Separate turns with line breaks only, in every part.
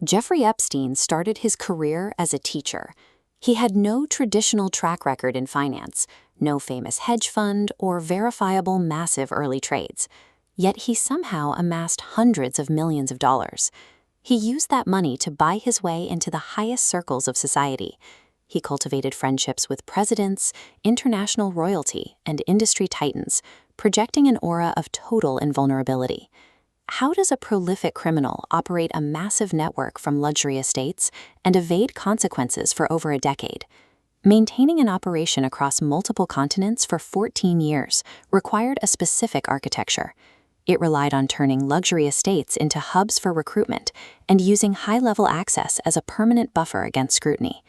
Jeffrey Epstein started his career as a teacher. He had no traditional track record in finance, no famous hedge fund, or verifiable massive early trades. Yet he somehow amassed hundreds of millions of dollars. He used that money to buy his way into the highest circles of society. He cultivated friendships with presidents, international royalty, and industry titans, projecting an aura of total invulnerability. How does a prolific criminal operate a massive network from luxury estates and evade consequences for over a decade? Maintaining an operation across multiple continents for 14 years required a specific architecture. It relied on turning luxury estates into hubs for recruitment and using high-level access as a permanent buffer against scrutiny.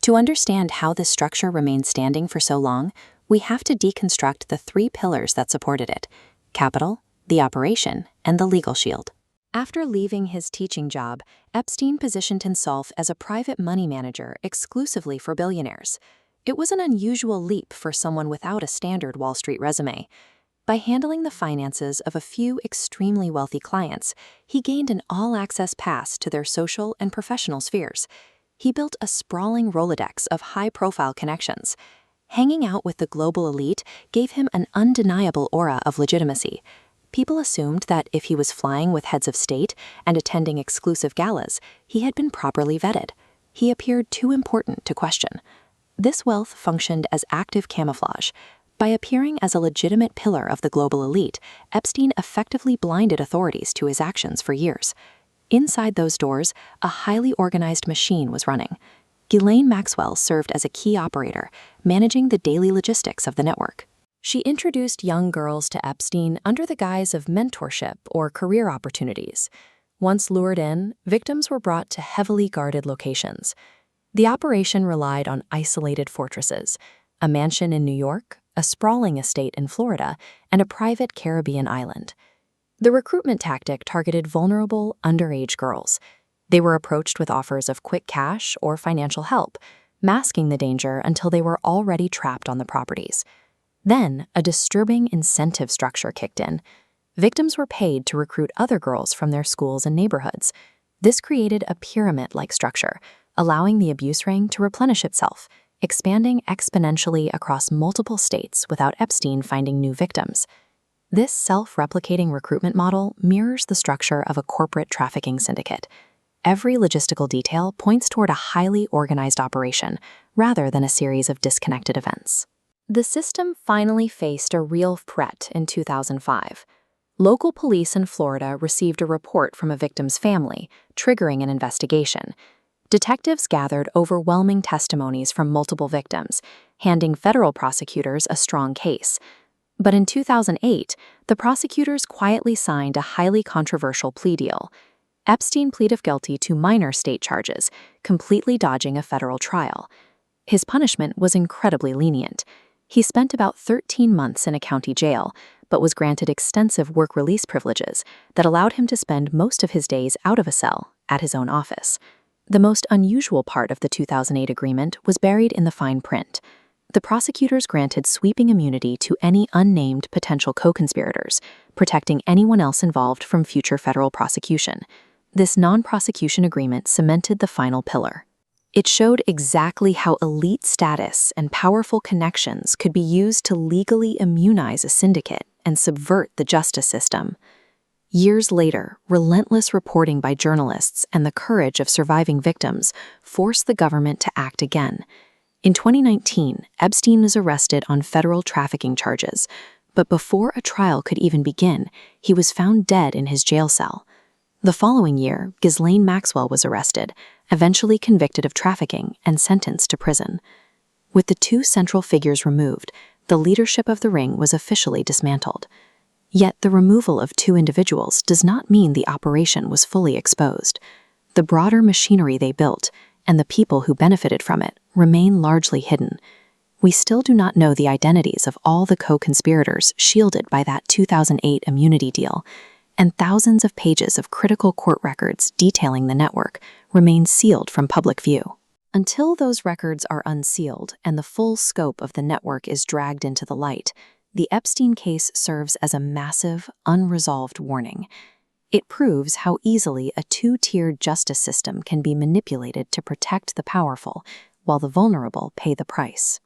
To understand how this structure remained standing for so long, we have to deconstruct the three pillars that supported it: capital, the operation, and the legal shield. After leaving his teaching job, Epstein positioned himself as a private money manager exclusively for billionaires. It was an unusual leap for someone without a standard Wall Street resume. By handling the finances of a few extremely wealthy clients, he gained an all-access pass to their social and professional spheres. He built a sprawling Rolodex of high-profile connections. Hanging out with the global elite gave him an undeniable aura of legitimacy. People assumed that if he was flying with heads of state and attending exclusive galas, he had been properly vetted. He appeared too important to question. This wealth functioned as active camouflage. By appearing as a legitimate pillar of the global elite, Epstein effectively blinded authorities to his actions for years. Inside those doors, a highly organized machine was running. Ghislaine Maxwell served as a key operator, managing the daily logistics of the network. She introduced young girls to Epstein under the guise of mentorship or career opportunities. Once lured in, victims were brought to heavily guarded locations. The operation relied on isolated fortresses: a mansion in New York, a sprawling estate in Florida, and a private Caribbean island. The recruitment tactic targeted vulnerable, underage girls. They were approached with offers of quick cash or financial help, masking the danger until they were already trapped on the properties. Then, a disturbing incentive structure kicked in. Victims were paid to recruit other girls from their schools and neighborhoods. This created a pyramid-like structure, allowing the abuse ring to replenish itself, expanding exponentially across multiple states without Epstein finding new victims. This self-replicating recruitment model mirrors the structure of a corporate trafficking syndicate. Every logistical detail points toward a highly organized operation, rather than a series of disconnected events. The system finally faced a real threat in 2005. Local police in Florida received a report from a victim's family, triggering an investigation. Detectives gathered overwhelming testimonies from multiple victims, handing federal prosecutors a strong case. But in 2008, the prosecutors quietly signed a highly controversial plea deal. Epstein pleaded guilty to minor state charges, completely dodging a federal trial. His punishment was incredibly lenient. He spent about 13 months in a county jail, but was granted extensive work release privileges that allowed him to spend most of his days out of a cell, at his own office. The most unusual part of the 2008 agreement was buried in the fine print. The prosecutors granted sweeping immunity to any unnamed potential co-conspirators, protecting anyone else involved from future federal prosecution. This non-prosecution agreement cemented the final pillar. It showed exactly how elite status and powerful connections could be used to legally immunize a syndicate and subvert the justice system. Years later, relentless reporting by journalists and the courage of surviving victims forced the government to act again. In 2019, Epstein was arrested on federal trafficking charges, but before a trial could even begin, he was found dead in his jail cell. The following year, Ghislaine Maxwell was arrested, eventually convicted of trafficking and sentenced to prison. With the two central figures removed, the leadership of the ring was officially dismantled. Yet the removal of two individuals does not mean the operation was fully exposed. The broader machinery they built, and the people who benefited from it, remain largely hidden. We still do not know the identities of all the co-conspirators shielded by that 2008 immunity deal, and thousands of pages of critical court records detailing the network remain sealed from public view. Until those records are unsealed and the full scope of the network is dragged into the light, the Epstein case serves as a massive, unresolved warning. It proves how easily a two-tiered justice system can be manipulated to protect the powerful, while the vulnerable pay the price.